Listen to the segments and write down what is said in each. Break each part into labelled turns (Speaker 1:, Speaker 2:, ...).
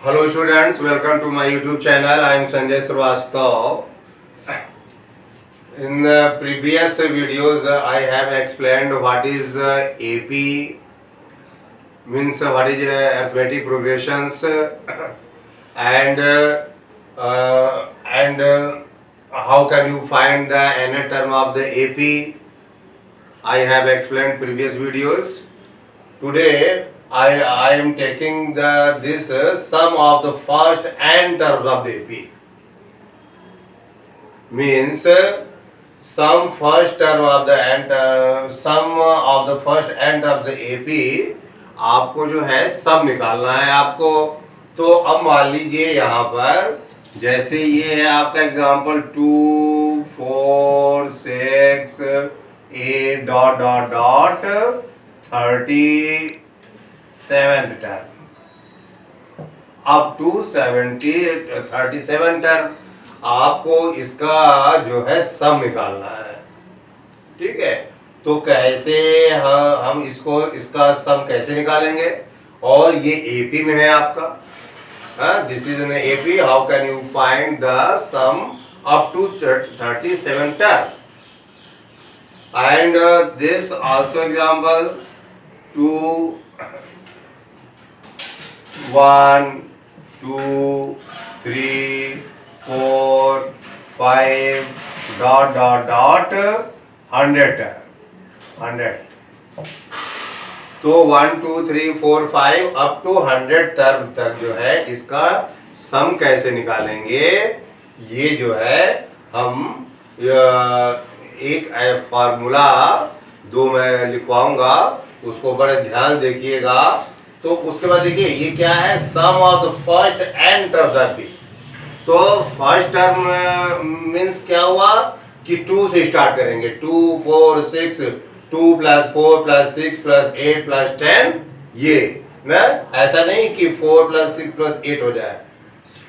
Speaker 1: Hello students, welcome to my YouTube channel. I am Sanjay Srivastava. In the previous videos, I have explained what is AP, means what is arithmetic progressions, and how can you find the nth term of the AP. I have explained previous videos. Today I am taking this sum of the first n terms of the AP. Means sum first term of the sum of the first n terms of the AP आपको जो है सम निकालना है आपको। तो अब मान लीजिए यहाँ पर जैसे ये है आपका example 2 4 6 8 dot dot dot 37 term up to 37 term आपको इसका जो है सम निकालना है। ठीक है, तो कैसे हम इसका सम कैसे निकालेंगे, और ये एपी में है आपका। This is an AP. How can you find the sum up to 37 term and this also example 2 1 2 3 4 5 dot dot dot 100 तो 1 2 3 4 5 अप टू 100 तक जो है इसका सम कैसे निकालेंगे, ये जो है हम एक फार्मूला दो मैं लिखवाऊंगा, उसको बड़े ध्यान देखिएगा। तो उसके बाद देखिए ये क्या है, sum of the first n terms of B. तो फर्स्ट टर्म मीन्स क्या हुआ कि 2 से स्टार्ट करेंगे, 2 4 6 2 + 4 + 6 + 8 + 10, ये ना ऐसा नहीं कि 4 + 6 + 8 हो जाए।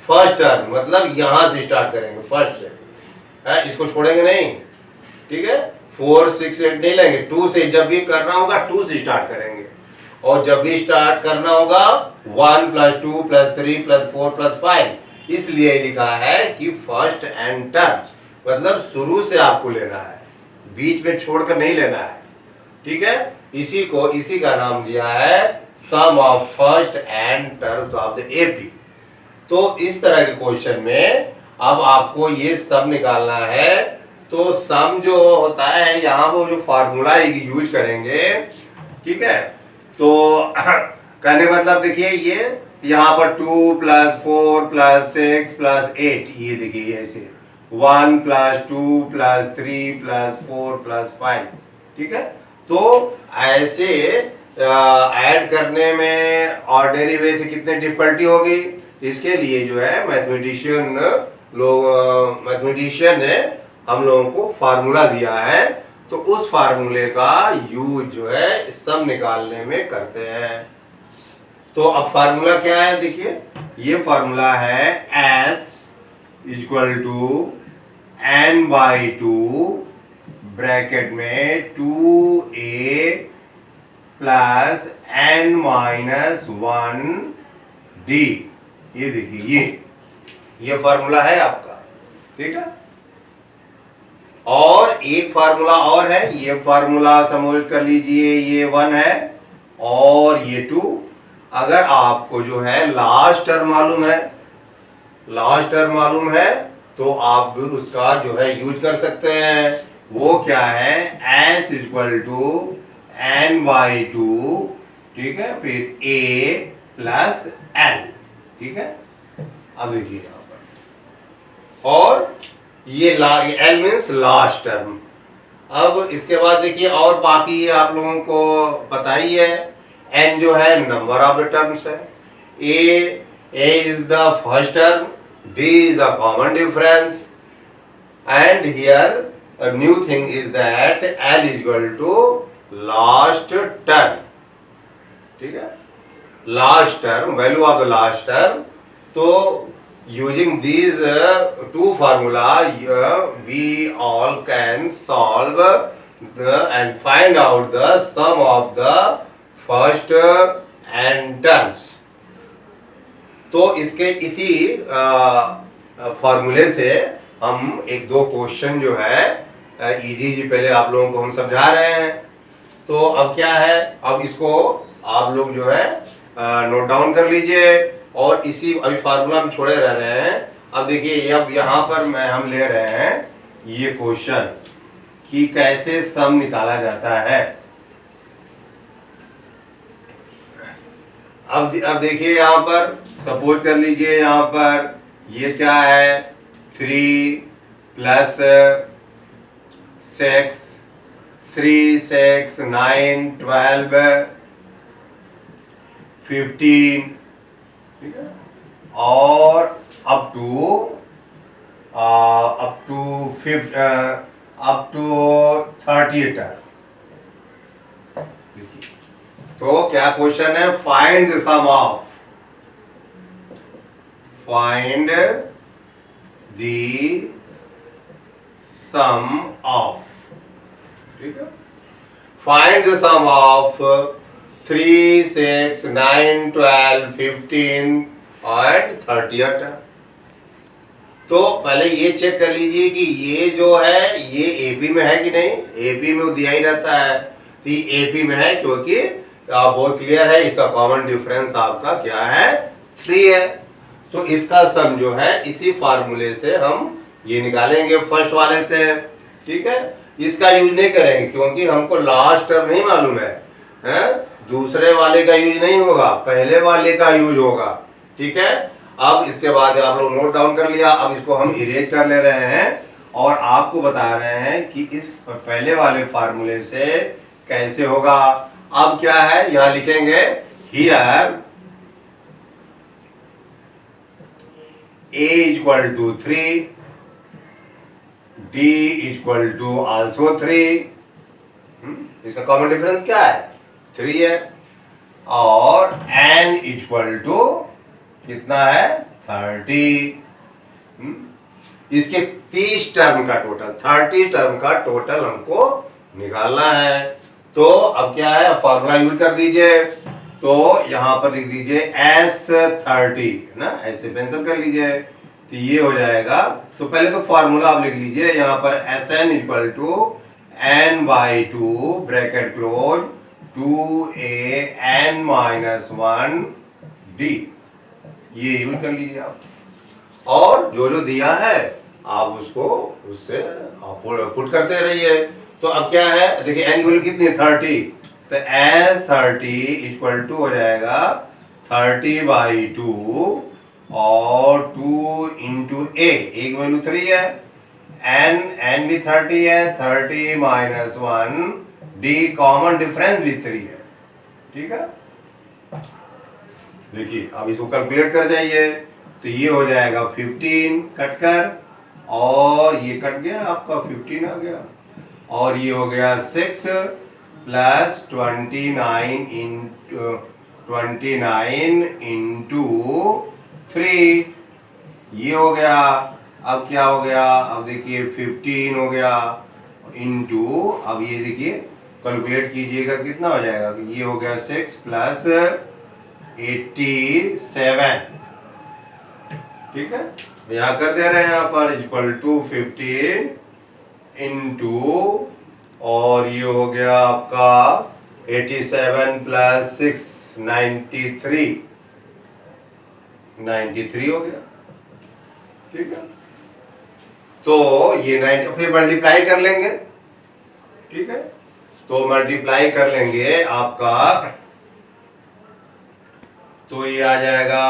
Speaker 1: फर्स्ट टर्म मतलब यहां से स्टार्ट करेंगे, फर्स्ट से, इसको छोड़ेंगे नहीं। ठीक है, 4 6 8 नहीं लेंगे, 2 से जब भी करना होगा 2 से स्टार्ट करेंगे, और जब भी स्टार्ट करना होगा 1 + 2 + 3 + 4 + 5। इसलिए लिखा है कि फर्स्ट एन टर्म्स मतलब शुरू से आपको लेना है, बीच में छोड़कर नहीं लेना है। ठीक है, इसी का नाम दिया है sum of first n terms of the AP. तो इस तरह के क्वेश्चन में अब आपको ये सम निकालना है। तो सम जो होता है यहाँ वो जो फार्मूला यूज करेंगे। ठीक है, तो कहने मतलब देखिए ये यहाँ पर 2 + 4 + 6 + 8, ये देखिए ऐसे 1 + 2 + 3 + 4 + 5। ठीक है, तो ऐसे ऐड करने में ऑर्डिनरी वे से कितने डिफिकल्टी होगी, इसके लिए जो है मैथमेटिशियन ने हम लोगों को फार्मूला दिया है। तो उस फार्मूले का यूज जो है सम निकालने में करते हैं। तो अब फार्मूला क्या है, देखिए ये फार्मूला है S = n/2 ब्रैकेट में 2a + n-1d। ये देखिए ये फार्मूला है आपका। ठीक है, और एक फार्मूला और है, ये फार्मूला समझ कर लीजिए, ये 1 है और ये 2। अगर आपको जो है लास्ट टर्म मालूम है तो आप भी उसका जो है यूज कर सकते हैं। वो क्या है, S = n/2। ठीक है, फिर a + l। ठीक है, अब देखिए यहाँ पर, और ये l मीन्स लास्ट टर्म। अब इसके बाद देखिए और बाकी आप लोगों को पता ही है, n जो है नंबर ऑफ द टर्म्स है, a is the first term, d is the common difference, and here a new thing is that L is equal to last term. ठीक है, last term, value of the last term. तो using these two formula we all can solve and find out the sum of the first n terms. तो इसके इसी फॉर्मूले से हम एक दो क्वेश्चन जो है इजी जी पहले आप लोगों को हम समझा रहे हैं। तो अब क्या है, अब इसको आप लोग जो है नोट डाउन कर लीजिए और इसी अभी फार्मूला हम छोड़े रह रहे हैं। अब देखिए अब यहाँ पर हम ले रहे हैं ये क्वेश्चन कि कैसे सम निकाला जाता है। अब देखिए यहाँ पर सपोज कर लीजिए, यहाँ पर ये क्या है 3 प्लस 6 3 6 9 12 15, ठीक है, और अप टू 30 तक। तो क्या क्वेश्चन है, find the sum of, find the sum of, ठीक है, फाइंड द सम ऑफ 3 6 9 12 15 और 30। तो पहले ये चेक कर लीजिए कि ये जो है ये एपी में है कि नहीं। एपी में दिया ही रहता है, तो ये एपी में है क्योंकि बहुत क्लियर है, इसका कॉमन डिफरेंस आपका क्या है 3 है। तो इसका सम जो है इसी फार्मूले से हम ये निकालेंगे फर्स्ट वाले से, ठीक है। इसका यूज नहीं करेंगे क्योंकि हमको लास्ट टर्म नहीं मालूम है? दूसरे वाले का यूज नहीं होगा, पहले वाले का यूज होगा, ठीक है। अब इसके बाद आप लोग नोट डाउन कर लिया, अब इसको हम इरेज कर ले रहे हैं और आपको बता रहे हैं कि इस पहले वाले फार्मूले से कैसे होगा। अब क्या है, यहां लिखेंगे here a equal to 3, d equal to also 3, इसका कॉमन डिफरेंस क्या है 3 है, और n इक्वल टू कितना है 30। इसके 30 टर्म का टोटल, 30 टर्म का टोटल हमको निकालना है। तो अब क्या है, फॉर्मूला यूज कर दीजिए। तो यहां पर लिख दीजिए S30 ना, ऐसे पेंसिल कर लीजिए तो ये हो जाएगा। तो पहले तो फॉर्मूला आप लिख लीजिए, यहां पर Sn equal to n/2 bracket close 2an-1d, ये यूज कर लीजिए आप। और जो जो दिया है आप उसको उससे आप पुट करते रहिए। तो अब क्या है, देखिए n की वैल्यू कितनी है 30, तो S30 इक्वल टू हो जाएगा 30/2 और 2 इंटू a की वैल्यू 3 है, n भी 30 है, 30 - 1 d कॉमन डिफरेंस भी 3 है, ठीक है। देखिए अब इसको कैलकुलेट कर जाइए तो ये हो जाएगा 15 कटकर, और ये कट गया आपका 15 आ गया, और ये हो गया 6 प्लस 29 इंटू 3, ये हो गया। अब क्या हो गया, अब देखिए 15 हो गया इंटू, अब ये देखिए कैलकुलेट कीजिएगा कितना हो जाएगा, ये हो गया 6 प्लस 87, ठीक है। यहाँ कर दे रहे हैं यहाँ पर इक्वल टू 15 इंटू, और ये हो गया आपका 87 प्लस 6 93 हो गया, ठीक है। तो ये 90 फिर मल्टीप्लाई कर लेंगे, ठीक है। तो मल्टीप्लाई कर लेंगे आपका, तो ये आ जाएगा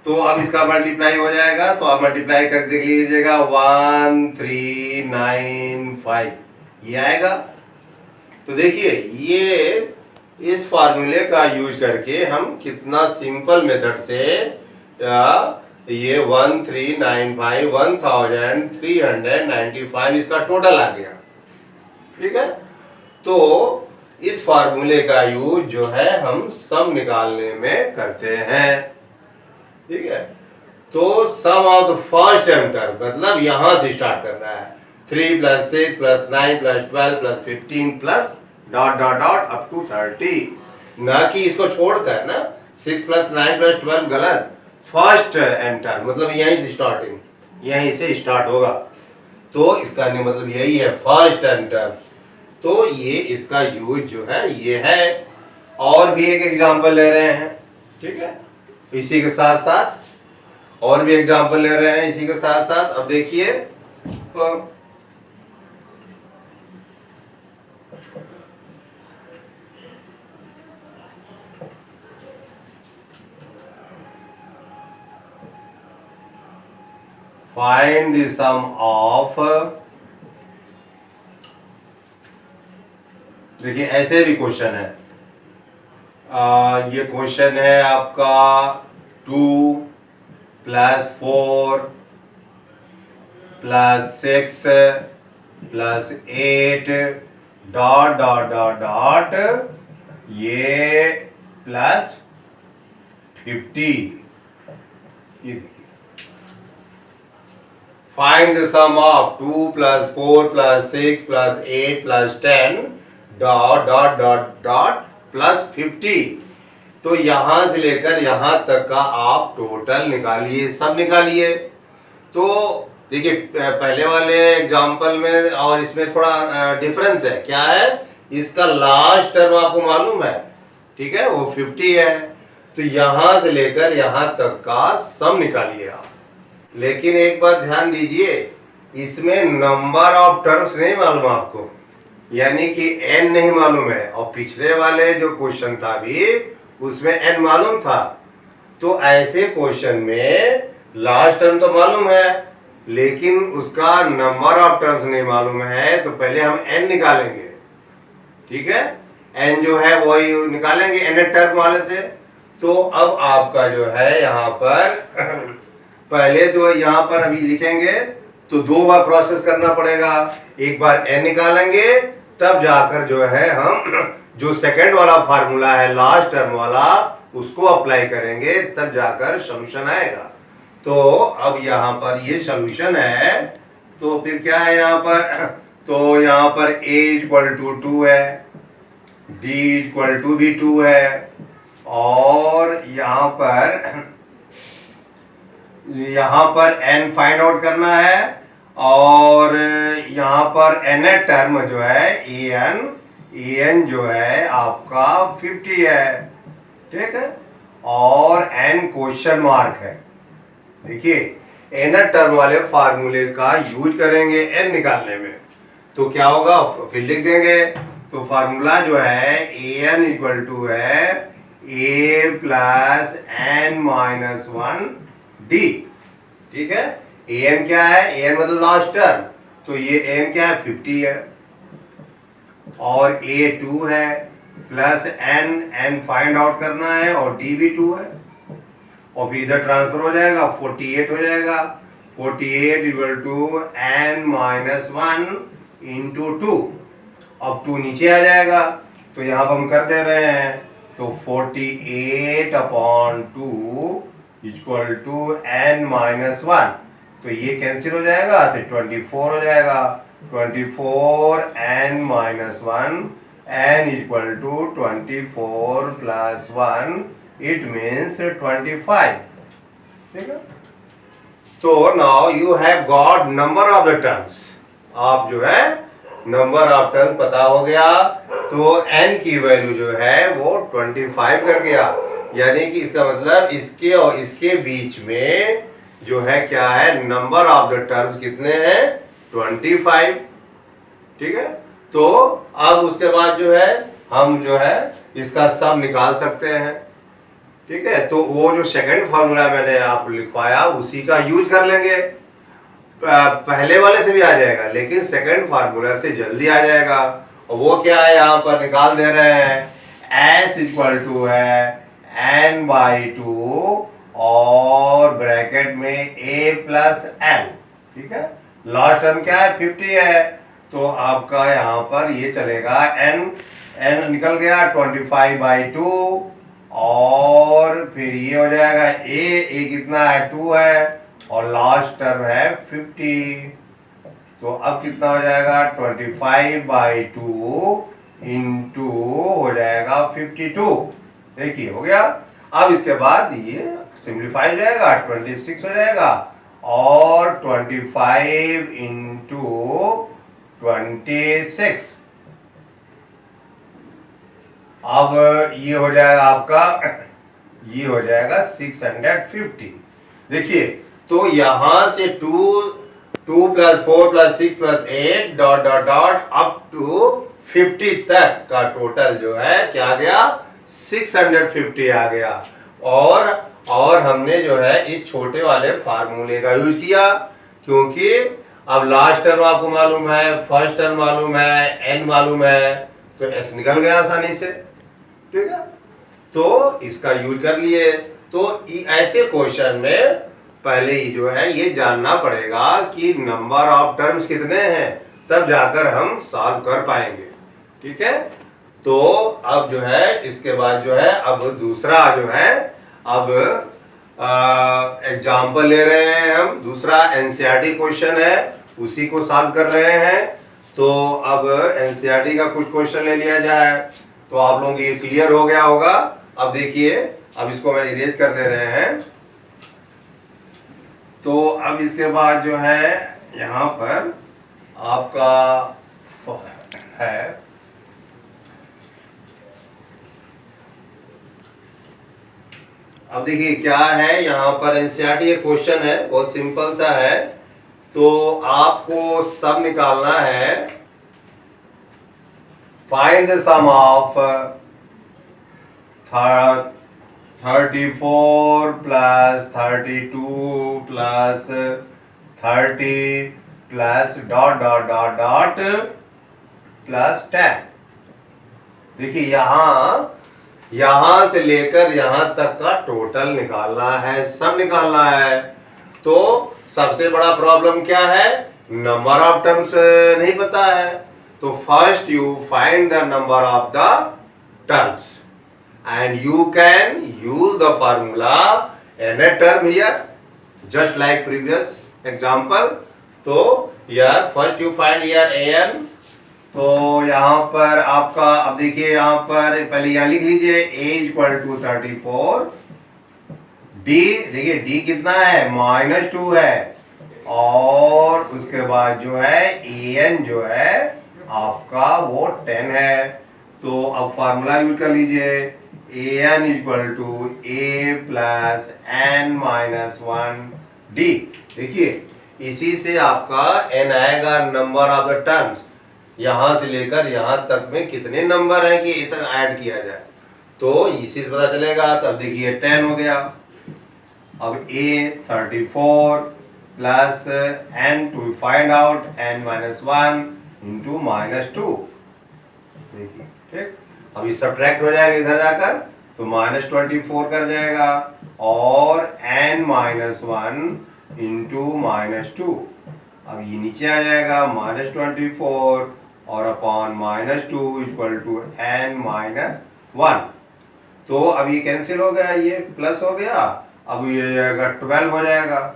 Speaker 1: तो अब इसका मल्टीप्लाई हो जाएगा, तो आप मल्टीप्लाई कर देख लीजिएगा 1395 ये आएगा। तो देखिए ये इस फार्मूले का यूज करके हम कितना सिंपल मेथड से ये 1395 1395 इसका टोटल आ गया, ठीक है। तो इस फार्मूले का यूज जो है हम सम निकालने में करते हैं, ठीक है। तो sum of the first term term मतलब यहां से स्टार्ट करना है 3 + 6 + 9 + 12 + 15 plus dot dot dot up to 30, ना कि इसको छोड़कर है ना 6 + 9 + 12 गलत, फर्स्ट एंड टर्म मतलब यहीं से स्टार्टिंग, यहीं से स्टार्ट होगा, तो इसका मतलब यही है फर्स्ट एंड टर्म। तो ये इसका यूज जो है ये है। और भी एक एग्जांपल ले रहे हैं, ठीक है, इसी के साथ साथ और भी एग्जांपल ले रहे हैं इसी के साथ साथ। अब देखिए तो फाइंड द सम ऑफ, देखिए ऐसे भी क्वेश्चन है, ये क्वेश्चन है आपका 2 + 4 + 6 + 8 डॉट डॉट डॉट डॉट ये +50, ये देखिए find the sum of 2 + 4 + 6 + 8 + 10 dot dot dot dot +50। तो यहां से लेकर यहां तक का आप टोटल निकालिए, सब निकालिए। तो देखिए पहले वाले एग्जांपल में और इसमें थोड़ा डिफरेंस है, क्या है, इसका लास्ट टर्म आपको मालूम है, ठीक है, वो 50 है, तो यहां से लेकर यहां तक का सम निकालिए आप। लेकिन एक बात ध्यान दीजिए, इसमें नंबर ऑफ टर्म्स नहीं मालूम आपको, यानी कि n नहीं मालूम है, और पिछले वाले जो क्वेश्चन था भी उसमें n मालूम था। तो ऐसे क्वेश्चन में लास्ट टर्म तो मालूम है लेकिन उसका नंबर ऑफ टर्म्स नहीं मालूम है, तो पहले हम n निकालेंगे, ठीक है, n जो है वही निकालेंगे n टर्म वाले से। तो अब आपका जो है यहाँ पर पहले तो यहाँ पर अभी लिखेंगे तो 2 बार प्रोसेस करना पड़ेगा, एक बार n निकालेंगे तब जाकर जो है हम जो सेकंड वाला फार्मूला है लास्ट टर्म वाला उसको अप्लाई करेंगे, तब जाकर सॉल्यूशन आएगा। तो अब यहाँ पर ये सॉल्यूशन है, तो फिर क्या है यहाँ पर, तो यहाँ पर a = 2 है, d = भी 2 है, और यहाँ पर n फाइंड आउट करना है, और यहाँ पर n टर्म जो है an जो है आपका 50 है, ठीक है, और n क्वेश्चन मार्क है। देखिए n टर्म वाले फार्मूले का यूज करेंगे n निकालने में, तो क्या होगा फिर लिख देंगे। तो फार्मूला जो है an = है a + n - 1d, ठीक है, an क्या है, an मतलब लास्ट टर्म, तो ये n क्या है 50 है, और a 2 है, प्लस n फाइंड आउट करना है, और d भी 2 है, और फिर इधर ट्रांसफर हो जाएगा 48 हो जाएगा, 48 = n - 1 × 2, अब 2 नीचे आ जाएगा, तो यहाँ पर हम कर दे रहे हैं, तो 48/2 = n - 1, तो ये कैंसिल हो जाएगा, तो 24 हो जाएगा, 24 n - 1, n = 24 + 1, इट मीन्स 25, ठीक है। तो now you have got number of the terms, आप जो है नंबर ऑफ टर्म्स पता हो गया, तो n की वैल्यू जो है वो 25 कर गया, यानी कि इसका मतलब इसके और इसके बीच में जो है क्या है, नंबर ऑफ द टर्म्स कितने हैं 25, ठीक है। तो अब उसके बाद जो है हम जो है इसका सम निकाल सकते हैं, ठीक है। तो वो जो सेकंड फार्मूला मैंने आपको लिखवाया उसी का यूज कर लेंगे, पहले वाले से भी आ जाएगा लेकिन सेकंड फार्मूला से जल्दी आ जाएगा, और वो क्या है यहाँ पर निकाल दे रहे हैं, s = है n/2 और ब्रैकेट में a + n, ठीक है, लास्ट टर्म क्या है 50 है, तो आपका यहाँ पर ये चलेगा n निकल गया 25/2, और फिर ये हो जाएगा ए कितना है 2 है और लास्ट टर्म है 50। तो अब कितना हो जाएगा 25/2 इंटू हो जाएगा 52। देखिए हो गया। अब इसके बाद ये सिंप्लीफाई हो जाएगा 26 हो जाएगा और 25 इंटू 26। अब ये हो जाएगा आपका, ये हो जाएगा 650। देखिए तो यहां से 2 + 4 + 6 + 8 dot dot dot up to 50 तक का टोटल जो है क्या आ गया 650 आ गया। और हमने जो है इस छोटे वाले फार्मूले का यूज किया, क्योंकि अब लास्ट टर्म आपको मालूम है, फर्स्ट टर्म मालूम है, एन मालूम है, तो एस निकल गया आसानी से। ठीक है, तो इसका यूज कर लिए। तो ऐसे क्वेश्चन में पहले ही जो है ये जानना पड़ेगा कि नंबर ऑफ टर्म्स कितने हैं, तब जाकर हम सॉल्व कर पाएंगे। ठीक है, तो अब जो है इसके बाद जो है अब दूसरा जो है अब एग्जाम्पल ले रहे हैं हम। दूसरा एनसीईआरटी क्वेश्चन है, उसी को सॉल्व कर रहे हैं। तो अब एनसीईआरटी का कुछ क्वेश्चन ले लिया जाए तो आप लोगों को ये क्लियर हो गया होगा। अब देखिए, अब इसको मैं इरेज कर दे रहे हैं। तो अब इसके बाद जो है यहाँ पर आपका है अब देखिए क्या है यहाँ पर एनसीईआरटी क्वेश्चन है, बहुत सिंपल सा है। तो आपको सब निकालना है। Find the sum of 34 + 32 + 30 + dot dot dot dot +10। देखिए यहां से लेकर यहां तक का टोटल निकालना है, सब निकालना है। तो सबसे बड़ा प्रॉब्लम क्या है, नंबर ऑफ टर्म्स नहीं पता है। तो first you find the number of the terms and you can use the formula any term here just like previous example। तो here first you find here an। तो यहाँ पर आपका अब देखिए यहाँ पर पहले यहाँ लिख लीजिए a = 34। d देखिए d कितना है -2 है और उसके बाद जो है an जो है आपका वो 10 है। तो अब फार्मूला यूज कर लीजिए an = a + n-1 d। देखिए इसी से आपका n आएगा, नंबर ऑफ द टर्म्स। यहां से लेकर यहां तक में कितने नंबर हैं कि इतना ऐड किया जाए, तो इसी से पता चलेगा। तब देखिए 10 हो गया। अब a 34 + n to find out n-1 into -2। देखिए ठीक, अभी सब्ट्रैक्ट हो जाएगा इधर जाकर, तो -24 कर जाएगा और n-1 इंटू -2। अब ये नीचे आ जाएगा -24 और अपॉन -2 = n-1। तो अब ये कैंसिल हो गया, ये प्लस हो गया। अब ये जाएगा 12 हो जाएगा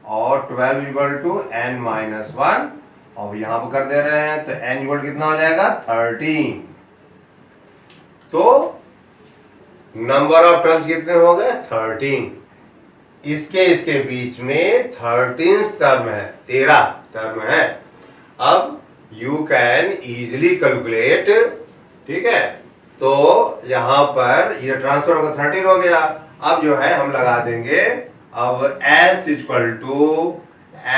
Speaker 1: और 12 = n-1। अब यहाँ पर कर दे रहे हैं तो n कितना हो जाएगा 13। तो नंबर ऑफ टर्म्स कितने हो गए 13। इसके बीच में 13th टर्म है, 13 टर्म है। अब यू कैन इजीली कैलकुलेट। ठीक है, तो यहाँ पर ये ट्रांसफर होगा 13 हो गया। अब जो है हम लगा देंगे अब s =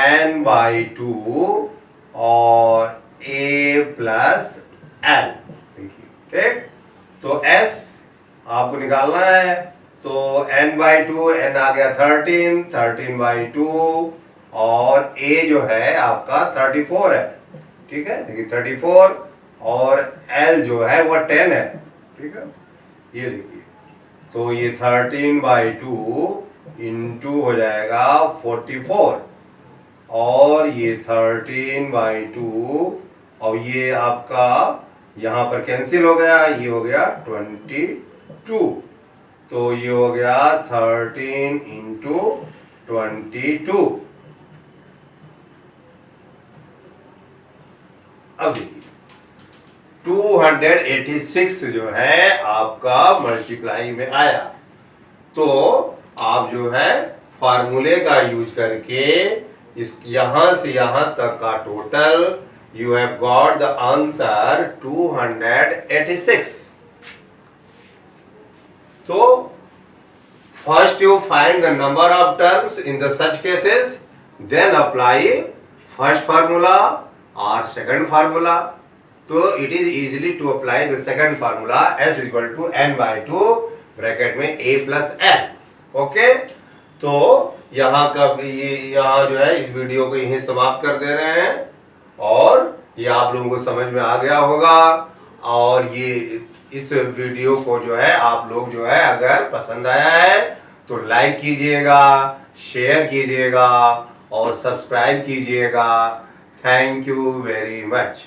Speaker 1: n/2 और a + l। ठीक, तो s आपको निकालना है। तो n/2 n आ गया 13, 13/2 और a जो है आपका 34 है। ठीक है, देखिए 34 और l जो है वो 10 है। ठीक है, ये देखिए, तो ये 13/2 इंटू हो जाएगा 44 और ये 13/2 और ये आपका यहाँ पर कैंसिल हो गया, ये हो गया 22। तो ये हो गया 13 इंटू 22। अब देखिए 286 जो है आपका मल्टीप्लाई में आया। तो आप जो है फार्मूले का यूज करके इस यहां से यहां तक का total you have got the answer 286। तो first you find the number of terms in the such cases, then apply first formula or second formula. तो it is easily to apply the second formula s is equal to n by 2 bracket में a plus n। Okay, तो यहाँ का यहाँ जो है इस video को यहीं समाप्त कर दे रहे हैं और ये आप लोगों को समझ में आ गया होगा। और ये इस वीडियो को जो है आप लोग जो है अगर पसंद आया है तो लाइक कीजिएगा, शेयर कीजिएगा और सब्सक्राइब कीजिएगा। Thank you very much.